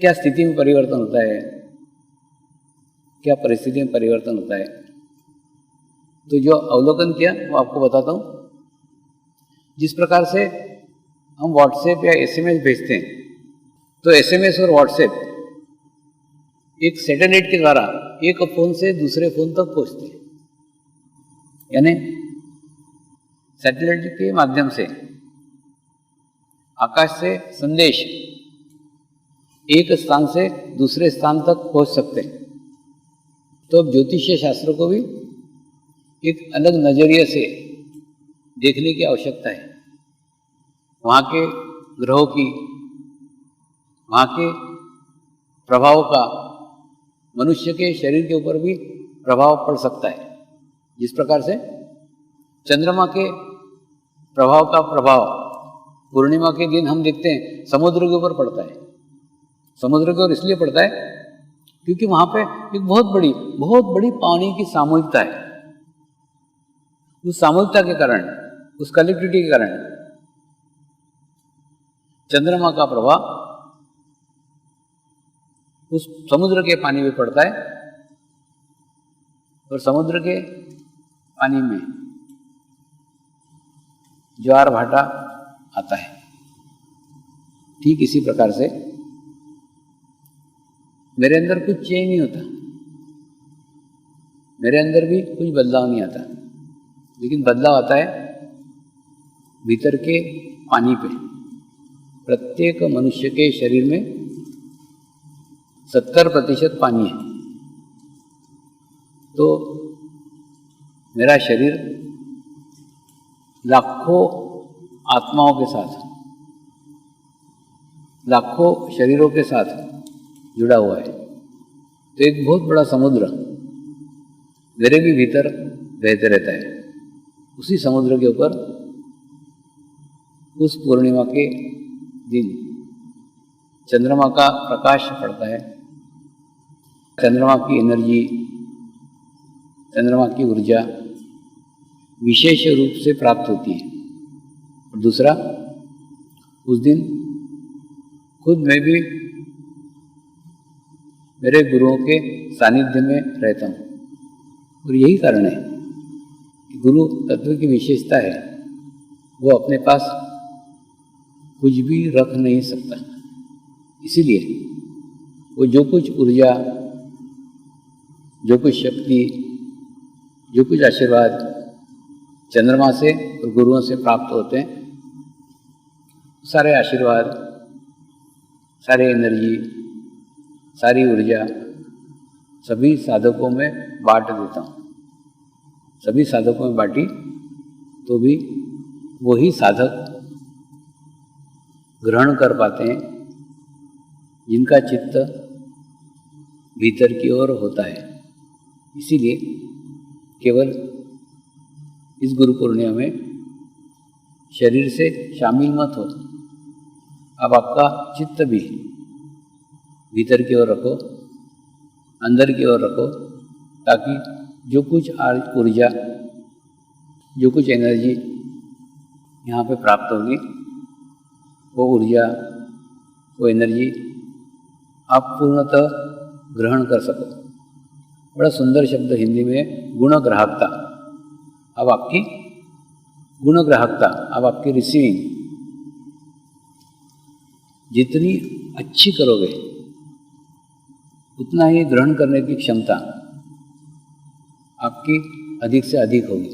क्या स्थिति में परिवर्तन होता है, क्या परिस्थिति में परिवर्तन होता है। तो जो अवलोकन किया वो आपको बताता हूँ। जिस प्रकार से हम व्हाट्सएप या एसएमएस भेजते हैं, तो एसएमएस और व्हाट्सएप एक सैटेलाइट के द्वारा एक फोन से दूसरे फोन तक पहुंचते हैं, यानी सैटेलाइट के माध्यम से आकाश से संदेश एक स्थान से दूसरे स्थान तक पहुंच सकते हैं। तो अब ज्योतिषीय शास्त्र को भी एक अलग नजरिए से देखने की आवश्यकता है। वहाँ के ग्रहों की, वहाँ के प्रभाव का मनुष्य के शरीर के ऊपर भी प्रभाव पड़ सकता है। जिस प्रकार से चंद्रमा के प्रभाव का प्रभाव पूर्णिमा के दिन हम देखते हैं समुद्र के ऊपर पड़ता है। समुद्र के ऊपर इसलिए पड़ता है क्योंकि वहाँ पे एक बहुत बड़ी पानी की सामूहिकता है। उस सामूहिकता के कारण, उस कलेक्टिविटी के कारण चंद्रमा का प्रभाव उस समुद्र के पानी में पड़ता है और समुद्र के पानी में ज्वार भाटा आता है। ठीक इसी प्रकार से मेरे अंदर कुछ चेंज नहीं होता, मेरे अंदर भी कुछ बदलाव नहीं आता, लेकिन बदलाव आता है भीतर के पानी पे। प्रत्येक मनुष्य के शरीर में 70% पानी है। तो मेरा शरीर लाखों आत्माओं के साथ, लाखों शरीरों के साथ जुड़ा हुआ है। तो एक बहुत बड़ा समुद्र मेरे भी भीतर बहते रहता है। उसी समुद्र के ऊपर उस पूर्णिमा के दिन चंद्रमा का प्रकाश पड़ता है। चंद्रमा की एनर्जी, चंद्रमा की ऊर्जा विशेष रूप से प्राप्त होती है। और दूसरा, उस दिन खुद मैं भी मेरे गुरुओं के सानिध्य में रहता हूँ। और यही कारण है कि गुरु तत्व की विशेषता है, वो अपने पास कुछ भी रख नहीं सकता। इसीलिए वो जो कुछ ऊर्जा, जो कुछ शक्ति, जो कुछ आशीर्वाद चंद्रमा से और गुरुओं से प्राप्त होते हैं, सारे आशीर्वाद, सारे एनर्जी, सारी ऊर्जा सभी साधकों में बांट देता हूँ। सभी साधकों में बांटी तो भी वही साधक ग्रहण कर पाते हैं जिनका चित्त भीतर की ओर होता है। इसीलिए केवल इस गुरु पूर्णिमा में शरीर से शामिल मत हो, अब आपका चित्त भी भीतर की ओर रखो, अंदर की ओर रखो, ताकि जो कुछ ऊर्जा, जो कुछ एनर्जी यहाँ पे प्राप्त होगी, वो ऊर्जा, वो एनर्जी आप पूर्णतः ग्रहण कर सको। बड़ा सुंदर शब्द हिंदी में गुणग्राहकता। अब आपकी गुणग्राहकता, अब आपकी रिसीविंग जितनी अच्छी करोगे उतना ही ग्रहण करने की क्षमता आपकी अधिक से अधिक होगी।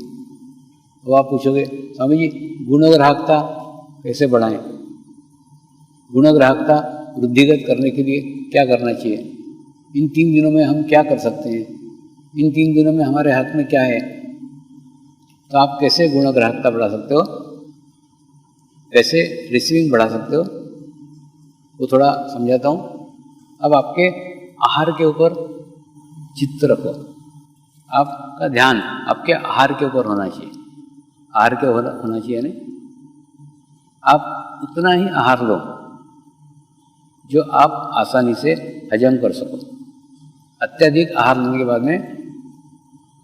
अब आप पूछोगे, स्वामी जी गुणग्राहकता कैसे बढ़ाएं? गुणग्राहकता वृद्धिगत करने के लिए क्या करना चाहिए? इन 3 दिनों में हम क्या कर सकते हैं? इन 3 दिनों में हमारे हाथ में क्या है? तो आप कैसे गुणग्राहकता बढ़ा सकते हो, कैसे रिसीविंग बढ़ा सकते हो, वो थोड़ा समझाता हूँ। अब आपके आहार के ऊपर चित्त रखो। आपका ध्यान आपके आहार के ऊपर होना चाहिए। आहार के ऊपर होना चाहिए यानी आप उतना ही आहार लो जो आप आसानी से हजम कर सको। अत्यधिक आहार लेने के बाद में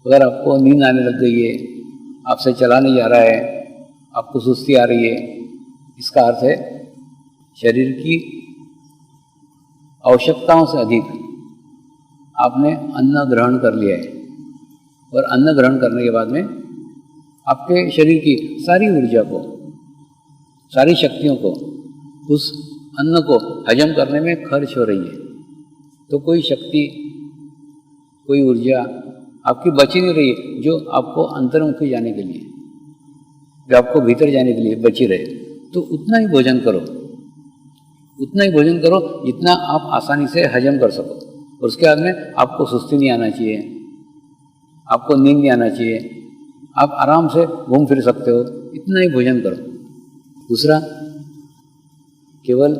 अगर आपको नींद आने लग गई है, आपसे चला नहीं जा रहा है, आपको सुस्ती आ रही है, इसका अर्थ है शरीर की आवश्यकताओं से अधिक आपने अन्न ग्रहण कर लिया है और अन्न ग्रहण करने के बाद में आपके शरीर की सारी ऊर्जा को, सारी शक्तियों को उस अन्न को हजम करने में खर्च हो रही है, तो कोई शक्ति, कोई ऊर्जा आपकी बची नहीं रही है जो आपको अंतर्मुखी जाने के लिए, जो आपको भीतर जाने के लिए बची रहे। तो उतना ही भोजन करो, उतना ही भोजन करो जितना आप आसानी से हजम कर सको। और उसके बाद में आपको सुस्ती नहीं आना चाहिए, आपको नींद नहीं आना चाहिए, आप आराम से घूम फिर सकते हो, इतना ही भोजन करो। दूसरा, केवल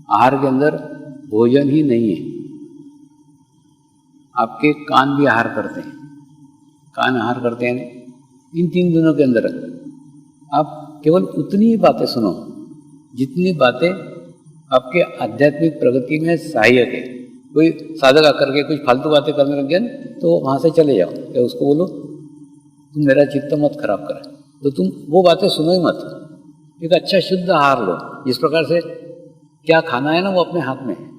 आहार के अंदर भोजन ही नहीं है, आपके कान भी आहार करते हैं। कान आहार करते हैं। इन 3 दिनों के अंदर आप केवल उतनी ही बातें सुनो जितनी बातें आपके आध्यात्मिक प्रगति में सहायक है। कोई साधक आकर के कुछ फालतू बातें करने लग गया तो वहाँ से चले जाओ, या उसको बोलो तुम मेरा चित्त मत खराब करा, तो तुम वो बातें सुनो ही मत। एक अच्छा शुद्ध आहार लो, जिस प्रकार से क्या खाना है ना वो अपने हाथ में है।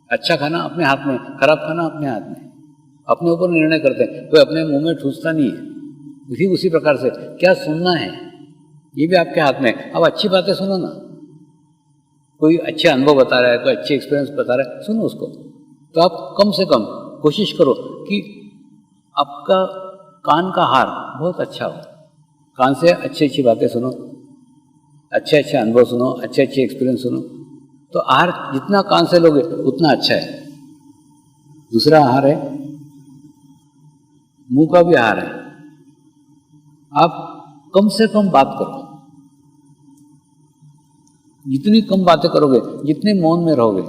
अच्छा खाना अपने हाथ में, खराब खाना अपने हाथ में, अपने ऊपर निर्णय करते हैं, कोई अपने मुंह में ठूसता नहीं है। उसी प्रकार से क्या सुनना है ये भी आपके हाथ में। अब अच्छी बातें सुनो ना, कोई अच्छे अनुभव बता रहा है, कोई अच्छे एक्सपीरियंस बता रहा है, सुनो उसको। तो आप कम से कम कोशिश करो कि आपका कान का हार बहुत अच्छा हो, कान से अच्छी अच्छी बातें सुनो, अच्छे अच्छे अनुभव सुनो, अच्छे अच्छे एक्सपीरियंस सुनो। तो आहार जितना कान से लोगे उतना अच्छा है। दूसरा आहार है, मुंह का भी आहार है। आप कम से कम बात करो, जितनी कम बातें करोगे, जितने मौन में रहोगे।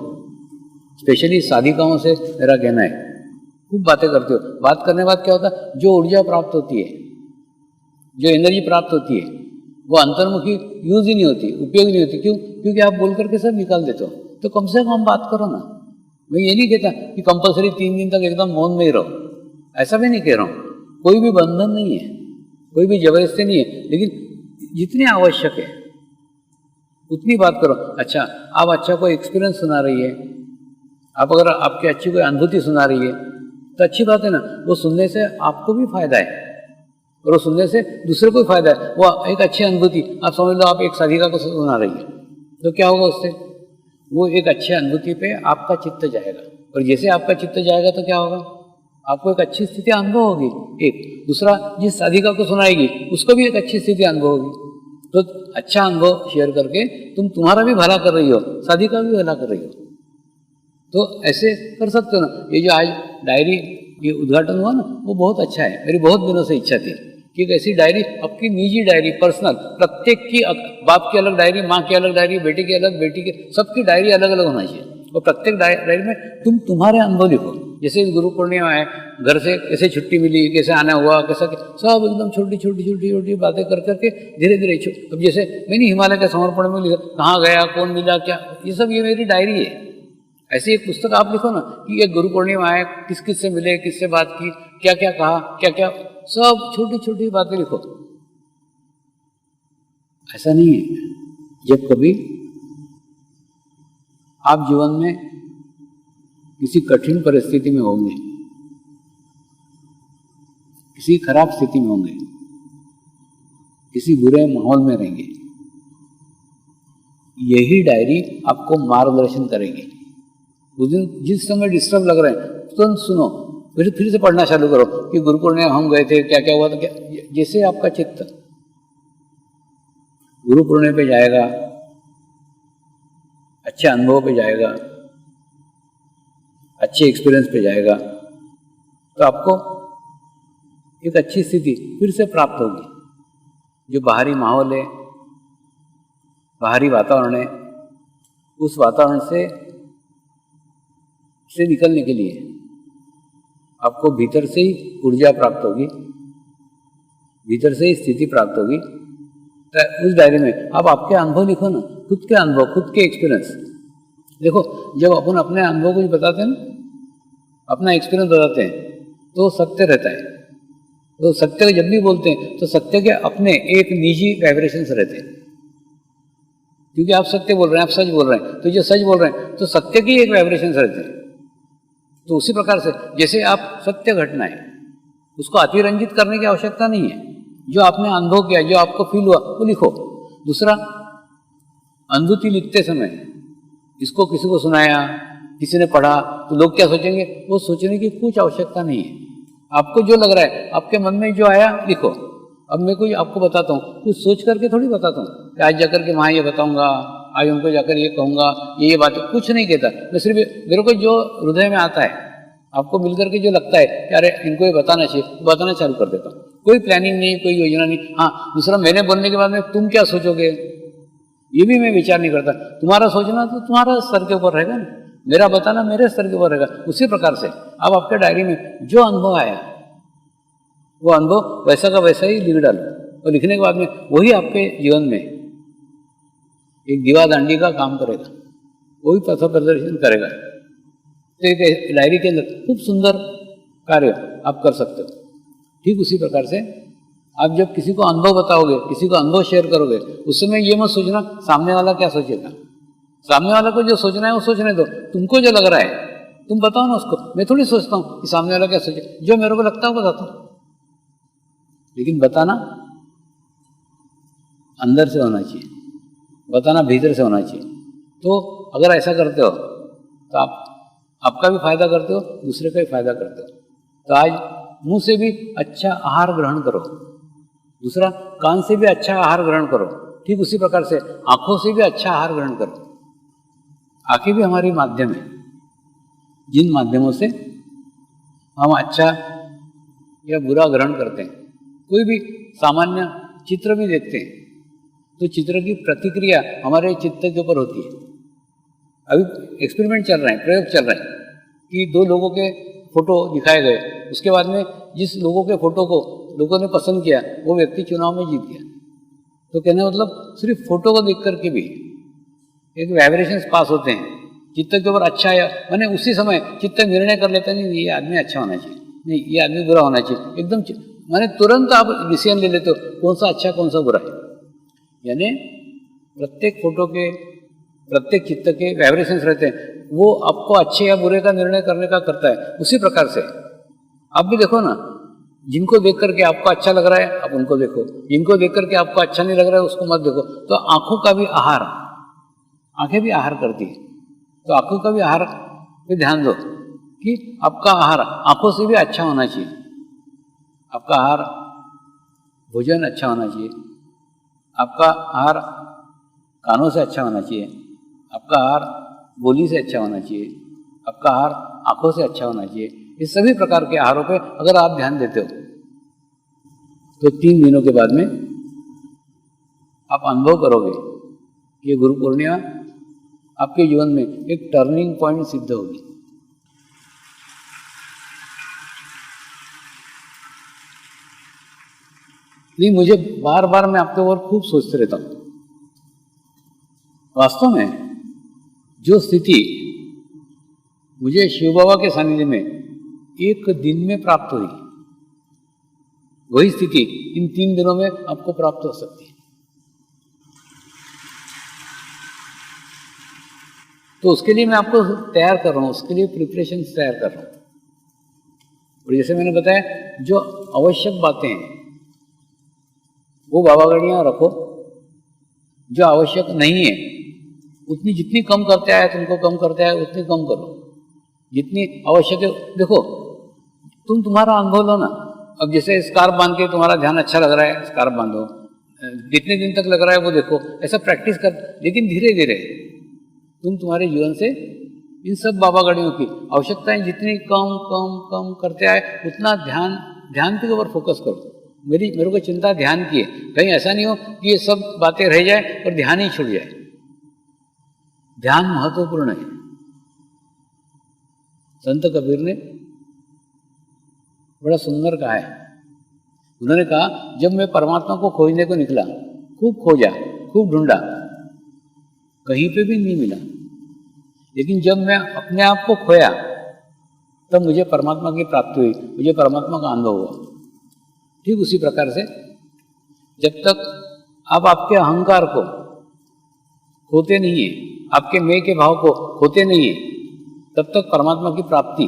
स्पेशली साधिकाओं से मेरा कहना है, खूब बातें करते हो, बात करने के बाद क्या होता है, जो ऊर्जा प्राप्त होती है, जो एनर्जी प्राप्त होती है, वो अंतर्मुखी यूज ही नहीं होती, उपयोग नहीं होती। क्यों? क्योंकि आप बोल करके सब निकाल देते हो। तो कम से कम बात करो ना। मैं ये नहीं कहता कि कंपलसरी 3 दिन तक एकदम मौन में ही रहो, ऐसा भी नहीं कह रहा हूँ। कोई भी बंधन नहीं है, कोई भी जबरदस्ती नहीं है, लेकिन जितनी आवश्यक है उतनी बात करो। अच्छा, आप अच्छा कोई एक्सपीरियंस सुना रही है, आप अगर आपकी अच्छी कोई अनुभूति सुना रही है तो अच्छी बात है ना, वो सुनने से आपको भी फायदा है और वो सुनने से दूसरे को भी फायदा है। वो एक अच्छी अनुभूति, आप समझ लो आप एक साधिका को सुना रही है, तो क्या होगा उससे, वो एक अच्छी अनुभूति पे आपका चित्त जाएगा, और जैसे आपका चित्त जाएगा तो क्या होगा, आपको एक अच्छी स्थिति अनुभव होगी। एक दूसरा, जिस साधिका को सुनाएगी उसको भी एक अच्छी स्थिति अनुभव होगी। तो अच्छा अनुभव शेयर करके तुम तुम्हारा भी भला कर रही हो, साधिका भी भला कर रही हो। तो ऐसे कर सकते हो ना। ये जो आज डायरी ये उद्घाटन हुआ ना, वो बहुत अच्छा है। मेरी बहुत दिनों से इच्छा थी कि एक ऐसी डायरी, आपकी निजी डायरी, पर्सनल, प्रत्येक की, बाप की अलग डायरी, माँ की अलग डायरी, बेटे की अलग, बेटी की, सबकी डायरी अलग अलग होना चाहिए। और प्रत्येक डायरी में तुम तुम्हारे अनुभव लिखो। जैसे गुरु पूर्णिमा है, घर से कैसे छुट्टी मिली, कैसे आना हुआ, कैसा, सब एकदम छोटी छोटी छोटी छोटी बातें कर करके धीरे धीरे। अब जैसे मैंने हिमालय के समर्पण में लिखा, कहाँ गया, कौन मिला, क्या, ये सब ये मेरी डायरी है। ऐसी एक पुस्तक आप लिखो ना कि एक गुरु पूर्णिमा है, किस किस से मिले, किससे बात की, क्या क्या कहा, क्या क्या, सब छोटी छोटी बातें लिखो। ऐसा नहीं है, जब कभी आप जीवन में किसी कठिन परिस्थिति में होंगे, किसी खराब स्थिति में होंगे, किसी बुरे माहौल में रहेंगे, यही डायरी आपको मार्गदर्शन करेगी। उस दिन जिस समय डिस्टर्ब लग रहे हैं तुरंत सुनो, फिर से पढ़ना चालू करो कि गुरु पूर्णिमा हम गए थे, क्या क्या हुआ था, क्या, जैसे आपका चित्त गुरु पूर्णिमा पे जाएगा, अच्छे अनुभव पे जाएगा, अच्छे एक्सपीरियंस पे जाएगा, तो आपको एक अच्छी स्थिति फिर से प्राप्त होगी। जो बाहरी माहौल है, बाहरी वातावरण है, उस वातावरण से निकलने के लिए आपको भीतर से ही ऊर्जा प्राप्त होगी, भीतर से ही स्थिति प्राप्त होगी। तो उस डायरी में आप आपके अनुभव लिखो ना, खुद के अनुभव, खुद के एक्सपीरियंस। देखो, जब अपन अपने अनुभव को बताते हैं ना, अपना एक्सपीरियंस बताते हैं, तो सत्य रहता है। तो सत्य जब भी बोलते हैं तो सत्य के अपने एक निजी वाइब्रेशंस रहते हैं। क्योंकि आप सत्य बोल रहे हैं, आप सच बोल रहे हैं, तो जो सच बोल रहे हैं तो सत्य की एक वाइब्रेशन रहते हैं। तो उसी प्रकार से जैसे आप सत्य घटना है उसको अतिरंजित करने की आवश्यकता नहीं है। जो आपने अनुभव किया, जो आपको फील हुआ वो लिखो। दूसरा, अनुभूति लिखते समय इसको किसी को सुनाया, किसी ने पढ़ा तो लोग क्या सोचेंगे, वो सोचने की कुछ आवश्यकता नहीं है। आपको जो लग रहा है, आपके मन में जो आया लिखो। अब मैं कोई आपको बताता हूँ, कुछ सोच करके थोड़ी बताता हूँ कि आज जाकर के वहाँ ये बताऊँगा, आज उनको जाकर ये कहूँगा, ये बातें कुछ नहीं कहता मैं। सिर्फ मेरे को जो हृदय में आता है, आपको मिलकर के जो लगता है कि अरे इनको ये बताना चाहिए, बताना चालू कर देता हूँ। कोई प्लानिंग नहीं, कोई योजना नहीं। हाँ, दूसरा, मैंने बोलने के बाद में तुम क्या सोचोगे ये भी मैं विचार नहीं करता। तुम्हारा सोचना तो तुम्हारा स्तर के ऊपर रहेगा ना, मेरा बताना मेरे स्तर के ऊपर रहेगा। उसी प्रकार से अब आपके डायरी में जो अनुभव आया वो अनुभव वैसा का वैसा ही लिख डालो, और लिखने के बाद में वही आपके जीवन में एक दीवा दांडी का काम करेगा, वही पथ प्रदर्शन करेगा। तो एक डायरी के अंदर खूब सुंदर कार्य आप कर सकते हो। ठीक उसी प्रकार से आप जब किसी को अनुभव बताओगे, किसी को अनुभव शेयर करोगे, उस समय ये मत सोचना सामने वाला क्या सोचेगा। सामने वाला को जो सोचना है वो सोचने दो। तुमको जो लग रहा है तुम बताओ ना उसको। मैं थोड़ी सोचता हूँ कि सामने वाला क्या सोचे, जो मेरे को लगता है वो बताता हूँ। लेकिन बताना अंदर से होना चाहिए, बताना भीतर से होना चाहिए। तो अगर ऐसा करते हो तो आप आपका भी फायदा करते हो, दूसरे का भी फायदा करते हो। तो आज मुंह से भी अच्छा आहार ग्रहण करो, दूसरा कान से भी अच्छा आहार ग्रहण करो। ठीक उसी प्रकार से आंखों से भी अच्छा आहार ग्रहण करो। आंखें भी हमारी माध्यम है, जिन माध्यमों से हम अच्छा या बुरा ग्रहण करते हैं। कोई भी सामान्य चित्र भी देखते हैं तो चित्र की प्रतिक्रिया हमारे चित्त के ऊपर होती है। अभी एक्सपेरिमेंट चल रहे हैं, प्रयोग चल रहे हैं कि दो लोगों के फोटो दिखाए गए, उसके बाद में जिस लोगों के फोटो को लोगों ने पसंद किया वो व्यक्ति चुनाव में जीत गया। तो कहने मतलब सिर्फ फोटो को देख करके भी एक वाइब्रेशंस पास होते हैं चित्त के ऊपर। अच्छा या मैंने उसी समय चित्त निर्णय कर लेता नहीं ये आदमी अच्छा होना चाहिए, नहीं ये आदमी बुरा होना चाहिए। एकदम मैंने तुरंत आप डिसीजन ले लेते हो कौन सा अच्छा कौन सा बुरा है। यानी प्रत्येक फोटो के, प्रत्येक चित्त के वाइब्रेशंस रहते हैं, वो आपको अच्छे या बुरे का निर्णय करने का करता है। उसी प्रकार से आप भी देखो ना, जिनको देख करके आपको अच्छा लग रहा है आप उनको देखो, जिनको देख करके आपको अच्छा नहीं लग रहा है उसको मत देखो। तो आंखों का भी आहार, आंखें भी आहार करती है, तो आंखों का भी आहार पे ध्यान दो कि आपका आहार आंखों से भी अच्छा होना चाहिए। आपका आहार भोजन अच्छा होना चाहिए, आपका आहार कानों से अच्छा होना चाहिए, आपका आहार बोली से अच्छा होना चाहिए, आपका आहार आंखों से अच्छा होना चाहिए। इस सभी प्रकार के आहारों पे अगर आप ध्यान देते हो तो 3 दिनों के बाद में आप अनुभव करोगे कि गुरु पूर्णिमा आपके जीवन में एक टर्निंग पॉइंट सिद्ध होगी। नहीं, मुझे बार बार मैं आपके ऊपर खूब सोचते रहता हूँ। वास्तव में जो स्थिति मुझे शिव बाबा के सानिध्य में एक दिन में प्राप्त हुई, वही स्थिति इन 3 दिनों में आपको प्राप्त हो सकती है। तो उसके लिए मैं आपको तैयार कर रहा हूँ, उसके लिए प्रिपरेशन तैयार कर रहा हूँ। और जैसे मैंने बताया, जो आवश्यक बातें हैं वो बाबागढ़ियाँ रखो, जो आवश्यक नहीं है उतनी जितनी कम करते आए, तुमको कम करते आए उतनी कम करो। जितनी आवश्यक है, देखो तुम तुम्हारा अनुभव लो ना। अब जैसे स्कार्फ बांध के तुम्हारा ध्यान अच्छा लग रहा है, स्कार्फ बांधो, जितने दिन तक लग रहा है वो देखो, ऐसा प्रैक्टिस कर। लेकिन धीरे धीरे तुम तुम्हारे जीवन से इन सब बाबागढ़ियों की आवश्यकताएं जितनी कम कम कम करते आए उतना ध्यान के ऊपर फोकस करो। मेरे को चिंता ध्यान की है, कहीं ऐसा नहीं हो कि ये सब बातें रह जाए और ध्यान ही छूट जाए। ध्यान महत्वपूर्ण है। संत कबीर ने बड़ा सुंदर कहा है। उन्होंने कहा, जब मैं परमात्मा को खोजने को निकला, खूब खोजा, खूब ढूंढा, कहीं पे भी नहीं मिला। लेकिन जब मैं अपने आप को खोया तब मुझे परमात्मा की प्राप्ति हुई, मुझे परमात्मा का अनुभव हुआ। ठीक उसी प्रकार से जब तक आप आपके अहंकार को खोते नहीं है, आपके मैं के भाव को खोते नहीं है, तब तक परमात्मा की प्राप्ति,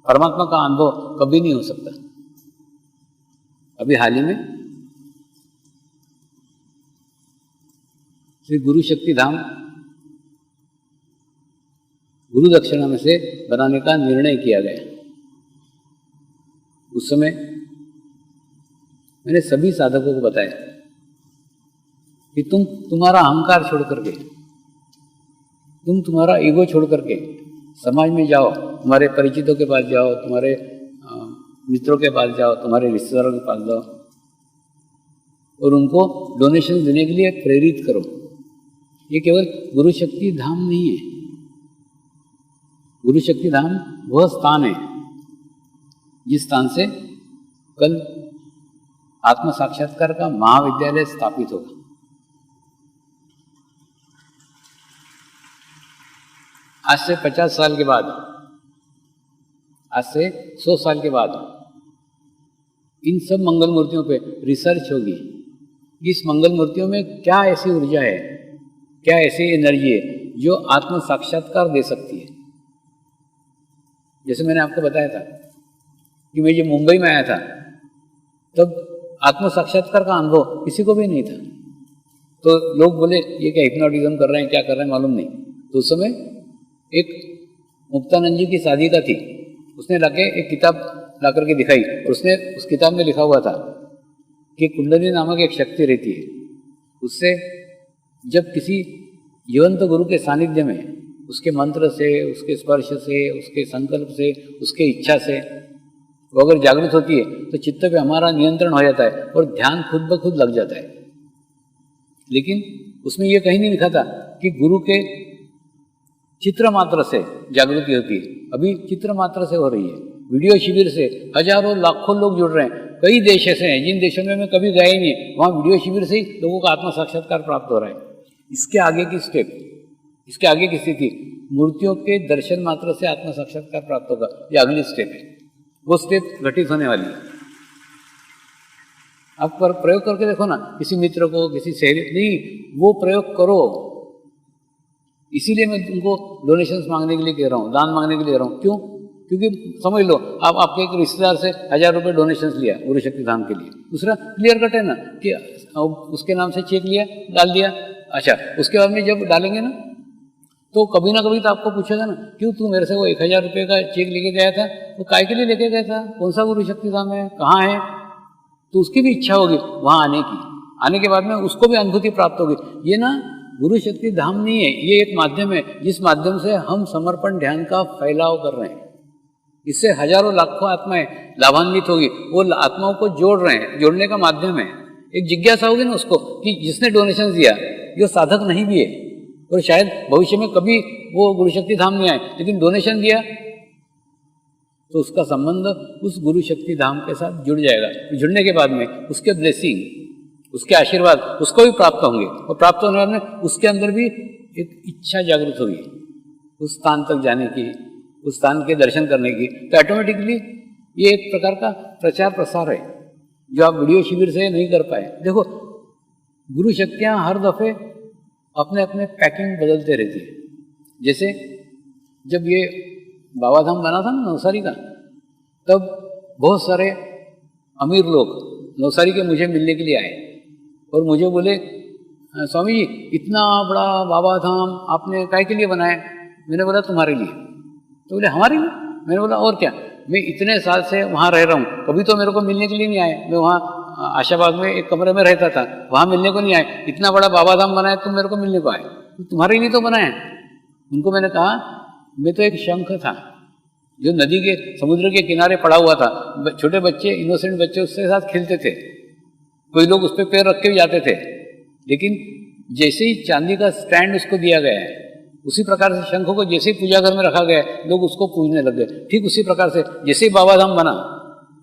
परमात्मा का अनुभव कभी नहीं हो सकता। अभी हाल ही में श्री गुरु शक्ति धाम गुरु दक्षिणा में से बनाने का निर्णय किया गया। उस समय मैंने सभी साधकों को बताया कि तुम्हारा अहंकार छोड़ करके, तुम्हारा ईगो छोड़ करके समाज में जाओ, तुम्हारे परिचितों के पास जाओ, तुम्हारे मित्रों के पास जाओ, तुम्हारे रिश्तेदारों के पास जाओ और उनको डोनेशन देने के लिए प्रेरित करो। ये केवल गुरु शक्ति धाम नहीं है। गुरु शक्ति धाम वह स्थान है जिस स्थान से कल आत्म साक्षात्कार का महाविद्यालय स्थापित होगा। आज से 50 साल के बाद, आज से 100 साल के बाद इन सब मंगल मूर्तियों पे रिसर्च होगी। इस मंगल मूर्तियों में क्या ऐसी ऊर्जा है, क्या ऐसी एनर्जी है जो आत्म साक्षात्कार दे सकती है। जैसे मैंने आपको बताया था कि मैं जब मुंबई में आया था तब आत्म साक्षात्कार का अनुभव किसी को भी नहीं था। तो लोग बोले ये क्या हिप्नोटिज्म कर रहे हैं, क्या कर रहे हैं मालूम नहीं। तो उस समय एक मुक्तानंद जी की साधिका थी, उसने लाके एक किताब ला करके दिखाई और उसने उस किताब में लिखा हुआ था कि कुंडली नामक एक शक्ति रहती है, उससे जब किसी जीवंत गुरु के सानिध्य में उसके मंत्र से, उसके स्पर्श से, उसके संकल्प से, उसके इच्छा से वो अगर जागृत होती है तो चित्त पे हमारा नियंत्रण हो जाता है और ध्यान खुद ब खुद लग जाता है। लेकिन उसमें ये कहीं नहीं लिखा था कि गुरु के चित्र मात्र से जागृति होती है। अभी चित्र मात्र से हो रही है। वीडियो शिविर से हजारों लाखों लोग जुड़ रहे हैं। कई देश ऐसे हैं जिन देशों में मैं कभी गया ही नहीं, वहाँ वीडियो शिविर से ही लोगों का आत्म साक्षात्कार प्राप्त हो रहा है। इसके आगे की स्टेप, इसके आगे की स्थिति, मूर्तियों के दर्शन मात्र से आत्म साक्षात्कार प्राप्त होगा, ये अगली स्टेप है। वो स्टेप घटित होने वाली है। आप पर प्रयोग करके देखो ना, किसी मित्र को, किसी सहेली, नहीं, वो प्रयोग करो। इसीलिए मैं तुमको डोनेशंस मांगने के लिए कह रहा हूँ, दान मांगने के लिए कह रहा हूँ। क्यों? क्योंकि समझ लो, आप आपके एक रिश्तेदार से 1000 रुपये डोनेशंस लिया गुरु शक्ति धाम के लिए, दूसरा क्लियर कट है ना कि उसके नाम से चेक लिया, डाल दिया। अच्छा, उसके बाद में जब डालेंगे ना तो कभी ना कभी तो आपको पूछेगा ना, क्यों तू मेरे से वो 1000 रुपये का चेक लेके गया था, वो काय के लिए लेके गया था, कौन सा गुरु शक्ति धाम है, कहाँ है। तो उसकी भी इच्छा होगी वहाँ आने की। आने के बाद में उसको भी अनुभूति प्राप्त होगी। ये ना गुरु शक्ति धाम नहीं है, ये एक माध्यम है जिस माध्यम से हम समर्पण ध्यान का फैलाव कर रहे हैं। इससे हजारों लाखों आत्माएं लाभान्वित होगी। वो आत्माओं को जोड़ रहे हैं, जोड़ने का माध्यम है। एक जिज्ञासा होगी ना उसको कि जिसने डोनेशन दिया जो साधक नहीं भी है और शायद भविष्य में कभी वो गुरु शक्ति धाम नहीं आए, लेकिन डोनेशन दिया तो उसका संबंध उस गुरु शक्ति धाम के साथ जुड़ जाएगा। जुड़ने के बाद में उसके ब्लेसिंग, उसके आशीर्वाद उसको भी प्राप्त होंगे और प्राप्त होने के बाद में उसके अंदर भी एक इच्छा जागृत होगी उस स्थान तक जाने की, उस स्थान के दर्शन करने की। तो ऑटोमेटिकली ये एक प्रकार का प्रचार प्रसार है जो आप वीडियो शिविर से नहीं कर पाए। देखो, गुरु शक्तियाँ हर दफ़े अपने अपने पैकिंग बदलते रहती है। जैसे जब ये बाबा धाम बना था ना नवसारी का, तब बहुत सारे अमीर लोग नवसारी के मुझे मिलने के लिए आए और मुझे बोले, स्वामी जी इतना बड़ा बाबा धाम आपने काय के लिए बनाया? मैंने बोला तुम्हारे लिए। तो बोले हमारे लिए? मैंने बोला और क्या, मैं इतने साल से वहाँ रह रहा हूँ, कभी तो मेरे को मिलने के लिए नहीं आए। मैं वहाँ आशाबाग में एक कमरे में रहता था, वहाँ मिलने को नहीं आए। इतना बड़ा बाबा धाम बनाया, तुम मेरे को मिलने को आए, तुम्हारे लिए तो बनाया। उनको मैंने कहा मैं तो एक शंख था जो नदी के, समुद्र के किनारे पड़ा हुआ था। छोटे बच्चे, इनोसेंट बच्चे उसके साथ खेलते थे, कोई लोग उस पर पैर रख के भी जाते थे। लेकिन जैसे ही चांदी का स्टैंड उसको दिया गया है, उसी प्रकार से शंख को जैसे ही पूजा घर में रखा गया है, लोग उसको पूजने लग गए। ठीक उसी प्रकार से जैसे ही बाबा धाम बना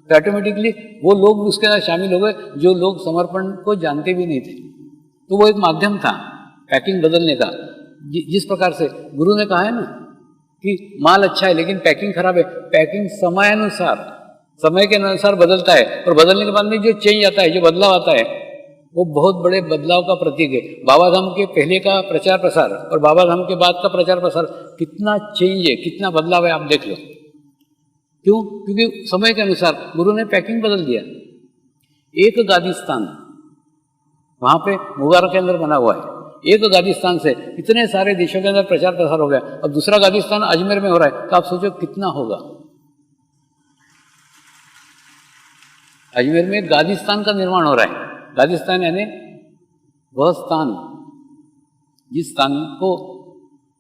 तो ऑटोमेटिकली वो लोग भी उसके साथ शामिल हो गए जो लोग समर्पण को जानते भी नहीं थे। तो वो एक माध्यम था पैकिंग बदलने का। जिस प्रकार से गुरु ने कहा है ना कि माल अच्छा है लेकिन पैकिंग खराब है, पैकिंग समयानुसार, समय के अनुसार बदलता है और बदलने के बाद में जो चेंज आता है, जो बदलाव आता है, वो बहुत बड़े बदलाव का प्रतीक है। बाबा धाम के पहले का प्रचार प्रसार और बाबा धाम के बाद का प्रचार प्रसार कितना चेंज है, कितना बदलाव है, आप देख लो। क्यों? क्योंकि समय के अनुसार गुरु ने पैकिंग बदल दिया। एक गादी स्थान वहाँ पे मुबारक के अंदर बना हुआ है, एक गादी स्थान से इतने सारे देशों के अंदर प्रचार प्रसार हो गया। अब दूसरा गादी स्थान अजमेर में हो रहा है, तो आप सोचो कितना होगा। अजमेर में गादी स्थान का निर्माण हो रहा है। गादी स्थान यानी वह स्थान जिस स्थान को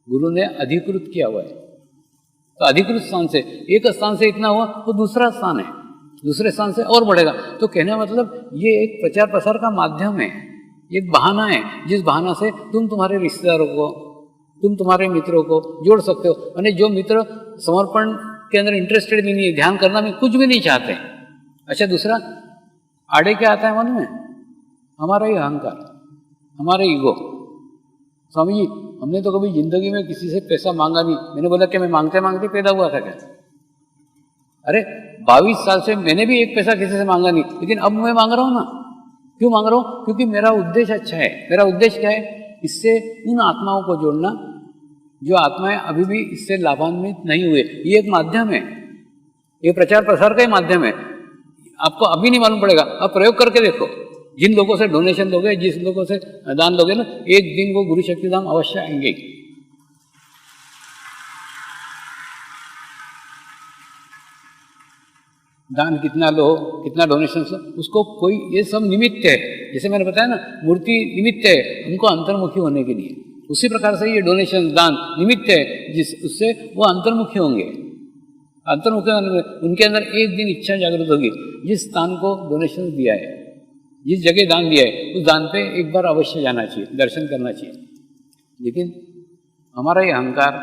गुरु ने अधिकृत किया हुआ है। तो अधिकृत स्थान से, एक स्थान से इतना हुआ तो दूसरा स्थान है, दूसरे स्थान से और बढ़ेगा। तो कहने का मतलब ये एक प्रचार प्रसार का माध्यम है, एक बहाना है, जिस बहाना से तुम तुम्हारे रिश्तेदारों को, तुम तुम्हारे मित्रों को जोड़ सकते हो। यानी जो मित्र समर्पण के अंदर इंटरेस्टेड भी नहीं है, ध्यान करना में कुछ भी नहीं चाहते। अच्छा, दूसरा आड़े क्या आता है मन में? हमारा ही अहंकार, हमारा ईगो। स्वामी जी, हमने तो कभी जिंदगी में किसी से पैसा मांगा नहीं। मैंने बोला कि मैं मांगते मांगते पैदा हुआ था क्या? अरे 22 साल से मैंने भी एक पैसा किसी से मांगा नहीं, लेकिन अब मैं मांग रहा हूँ ना। क्यों मांग रहा हूँ? क्योंकि मेरा उद्देश्य अच्छा है। मेरा उद्देश्य क्या है? इससे उन आत्माओं को जोड़ना जो आत्माएं अभी भी इससे लाभान्वित नहीं हुए। ये एक माध्यम है, ये प्रचार प्रसार का ही माध्यम है। आपको अभी नहीं मालूम पड़ेगा, आप प्रयोग करके देखो। जिन लोगों से डोनेशन लोगे, जिस लोगों से दान लोगे ना, एक दिन वो गुरु शक्ति धाम अवश्य आएंगे। दान कितना लो, कितना डोनेशन लो, उसको कोई, ये सब निमित्त है। जैसे मैंने बताया ना, मूर्ति निमित्त है उनको अंतर्मुखी होने के लिए। उसी प्रकार से ये डोनेशन, दान निमित्त है, जिस उससे वो अंतर्मुखी होंगे। अंतर्मुखी होने में उनके अंदर एक दिन इच्छा जागृत होगी। जिस स्थान को डोनेशन दिया है, जिस जगह दान दिया है, उस दान पे एक बार अवश्य जाना चाहिए, दर्शन करना चाहिए। लेकिन हमारा ये अहंकार,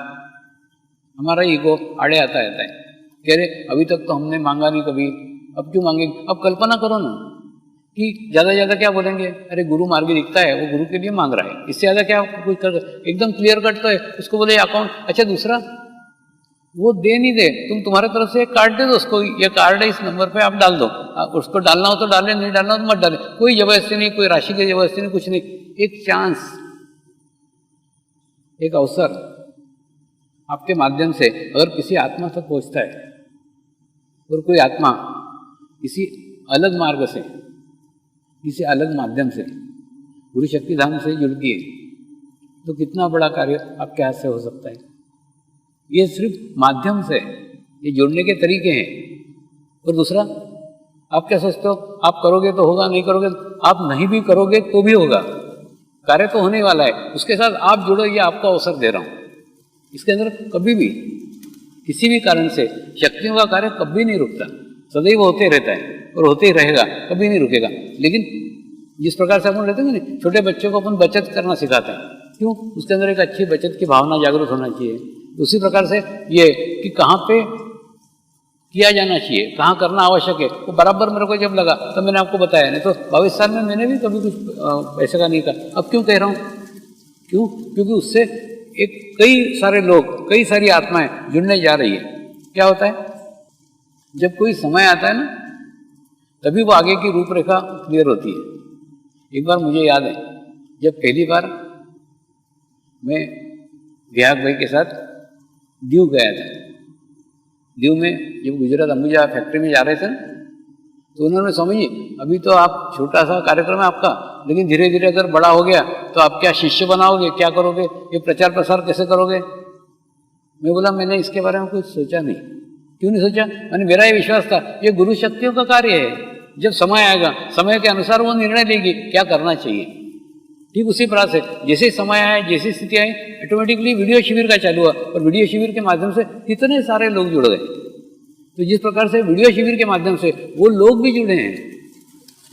हमारा ईगो आड़े आता रहता है। कह रहे अभी तक तो हमने मांगा नहीं कभी, अब क्यों मांगेंगे? अब कल्पना करो ना कि ज़्यादा ज़्यादा क्या बोलेंगे, अरे गुरु मार्ग दिखता है, वो गुरु के लिए मांग रहा है, इससे ज़्यादा क्या कुछ कर, एकदम क्लियर कट तो है। उसको बोले अकाउंट, अच्छा दूसरा वो दे नहीं दे, तुम्हारे तरफ से एक कार्ड दे दो उसको, ये कार्ड है, इस नंबर पे आप डाल दो। उसको डालना हो तो डालें, नहीं डालना हो तो मत डालें। कोई जबरदस्ती नहीं, कोई राशि की जबरदस्ती नहीं, कुछ नहीं। एक चांस, एक अवसर आपके माध्यम से अगर किसी आत्मा तक पहुंचता है और कोई आत्मा किसी अलग मार्ग से, किसी अलग माध्यम से गुरु शक्ति धाम से जुड़ती है, तो कितना बड़ा कार्य आपके हाथ से हो सकता है। ये सिर्फ माध्यम से, ये जोड़ने के तरीके हैं। और दूसरा, आप क्या सोचते हो, आप करोगे तो होगा, नहीं करोगे, आप नहीं भी करोगे तो भी होगा, कार्य तो होने वाला है। उसके साथ आप जुड़ो, ये आपको अवसर दे रहा हूँ। इसके अंदर कभी भी किसी भी कारण से शक्तियों का कार्य कभी नहीं रुकता, सदैव होते रहता है और होते ही रहेगा, कभी नहीं रुकेगा। लेकिन जिस प्रकार से अपन रहते हैं ना, छोटे बच्चों को अपन बचत करना सिखाते हैं, क्यों? उसके अंदर एक अच्छी बचत की भावना जागरूक होना चाहिए। उसी प्रकार से ये कि कहाँ पे किया जाना चाहिए, कहाँ करना आवश्यक है, वो बराबर मेरे को जब लगा तो मैंने आपको बताया। नहीं तो 22 साल में मैंने भी कभी कुछ पैसे का नहीं कहा। अब क्यों कह रहा हूँ? क्यों? क्योंकि उससे एक कई सारे लोग, कई सारी आत्माएं जुड़ने जा रही है। क्या होता है, जब कोई समय आता है ना, तभी वो आगे की रूपरेखा क्लियर होती है। एक बार मुझे याद है, जब पहली बार मैं विहाग भाई के साथ दीव गया था। दीव में जब गुजरात अंबुजा फैक्ट्री में जा रहे थे, तो उन्होंने, स्वामी जी अभी तो आप छोटा सा कार्यक्रम है आपका, लेकिन धीरे धीरे अगर बड़ा हो गया तो आप क्या शिष्य बनाओगे, क्या करोगे, ये प्रचार प्रसार कैसे करोगे? मैं बोला मैंने इसके बारे में कुछ सोचा नहीं। क्यों नहीं सोचा? मैंने, मेरा ये विश्वास था ये गुरु शक्तियों का कार्य है, जब समय आएगा समय के अनुसार वो निर्णय लेगी क्या करना चाहिए। ठीक उसी प्रकार से जैसे समय आया, जैसी स्थिति आई, ऑटोमेटिकली वीडियो शिविर का चालू हुआ और वीडियो शिविर के माध्यम से कितने सारे लोग जुड़ गए। तो जिस प्रकार से वीडियो शिविर के माध्यम से वो लोग भी जुड़े हैं,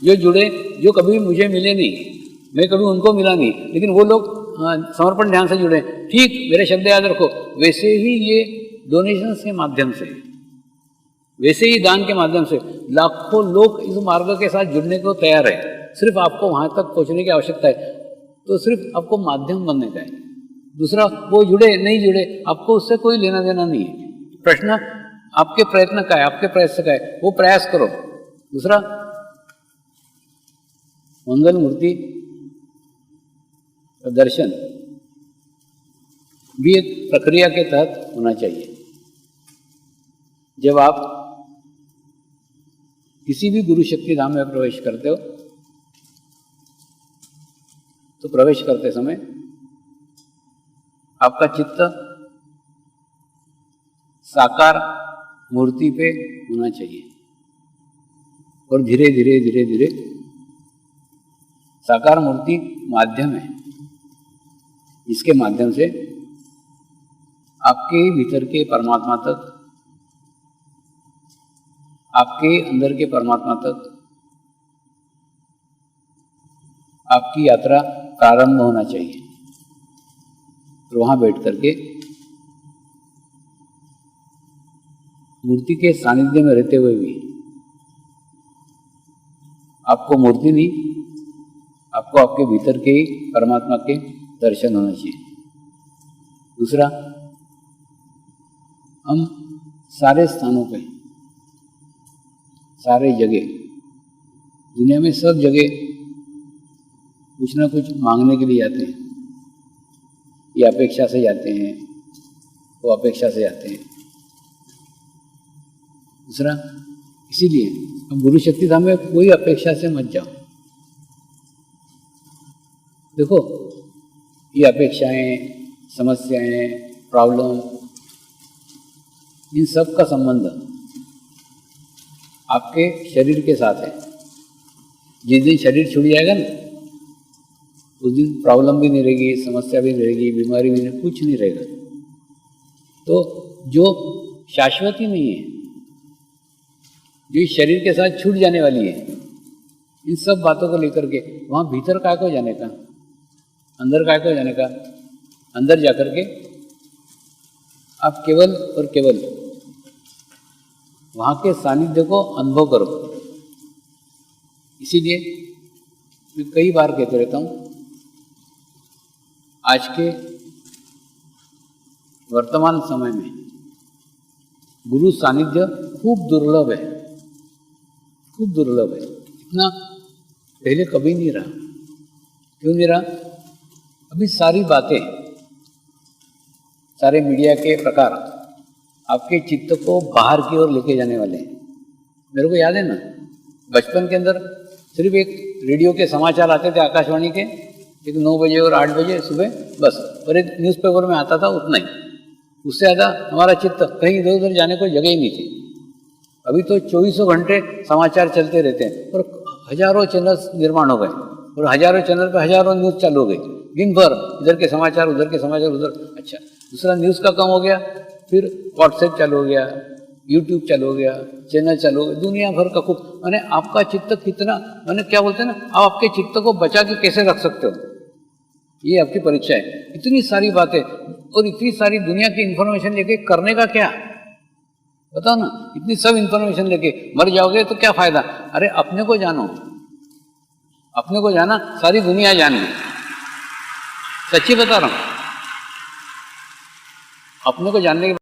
जो जुड़े, जो कभी मुझे मिले नहीं, मैं कभी उनको मिला नहीं, लेकिन वो लोग समर्पण ध्यान से जुड़े। ठीक मेरे शब्द याद रखो, वैसे ही ये डोनेशंस के माध्यम से, वैसे ही दान के माध्यम से लाखों लोग इस मार्ग के साथ जुड़ने को तैयार है। सिर्फ आपको वहां तक पहुंचने की आवश्यकता है, तो सिर्फ आपको माध्यम बनने का है। दूसरा, वो जुड़े नहीं जुड़े आपको उससे कोई लेना देना नहीं है। प्रश्न आपके प्रयत्न का है, आपके प्रयास का है, वो प्रयास करो। दूसरा, मंगल मूर्ति का दर्शन भी एक प्रक्रिया के तहत होना चाहिए। जब आप किसी भी गुरु शक्ति धाम में प्रवेश करते हो तो प्रवेश करते समय आपका चित्त साकार मूर्ति पे होना चाहिए और धीरे धीरे धीरे धीरे साकार मूर्ति माध्यम है, इसके माध्यम से आपके भीतर के परमात्मा तक, आपके अंदर के परमात्मा तक आपकी यात्रा प्रारंभ होना चाहिए। तो वहां बैठ करके मूर्ति के सानिध्य में रहते हुए भी आपको मूर्ति नहीं, आपको आपके भीतर के ही परमात्मा के दर्शन होना चाहिए। दूसरा, हम सारे स्थानों पे, सारे जगह, दुनिया में सब जगह कुछ ना कुछ मांगने के लिए जाते हैं। ये अपेक्षा से जाते हैं, वो अपेक्षा से जाते हैं। दूसरा, इसीलिए अब गुरु शक्ति धाम में कोई अपेक्षा से मत जाओ। देखो, ये अपेक्षाएं, समस्याएं, प्रॉब्लम, इन सब का संबंध आपके शरीर के साथ है। जिस दिन शरीर छूट जाएगा ना, उस दिन प्रॉब्लम भी नहीं रहेगी, समस्या भी नहीं रहेगी, बीमारी भी नहीं, कुछ नहीं रहेगा। तो जो शाश्वती नहीं है, जो शरीर के साथ छूट जाने वाली है, इन सब बातों को लेकर के वहाँ भीतर काय को जाने का, अंदर काय को जाने का, अंदर जाकर के आप केवल और केवल वहाँ के सानिध्य को अनुभव करो। इसीलिए मैं कई बार कहते रहता हूँ, आज के वर्तमान समय में गुरु सानिध्य खूब दुर्लभ है, खूब दुर्लभ है। इतना पहले कभी नहीं रहा। क्यों नहीं रहा? अभी सारी बातें, सारे मीडिया के प्रकार आपके चित्त को बाहर की ओर लेके जाने वाले हैं। मेरे को याद है ना, बचपन के अंदर सिर्फ एक रेडियो के समाचार आते थे आकाशवाणी के, एक 9 बजे और 8 बजे सुबह बस, और एक न्यूज़पेपर में आता था, उतना ही। उससे ज़्यादा हमारा चित्त कहीं इधर उधर जाने को जगह ही नहीं थी। अभी तो 24 घंटे समाचार चलते रहते हैं और हजारों चैनल्स निर्माण हो गए और हजारों चैनल पे हजारों न्यूज़ चालू हो गई। दिन भर इधर के समाचार, उधर के समाचार, उधर। अच्छा, दूसरा न्यूज़ का कम हो गया, फिर व्हाट्सएप चालू हो गया, यूट्यूब चालू हो गया, चैनल चालू हो गया, दुनिया भर का खूब। मैंने आपका चित्त कितना, मैंने क्या बोलते हैं ना, आप आपके चित्त को बचा के कैसे रख सकते हो, ये आपकी परीक्षा है। इतनी सारी बातें और इतनी सारी दुनिया की इंफॉर्मेशन लेके करने का क्या, बताओ ना। इतनी सब इंफॉर्मेशन लेके मर जाओगे तो क्या फायदा? अरे अपने को जानो, अपने को जाना, सारी दुनिया जान ली। सच्ची बता रहा हूं, अपने को जानने के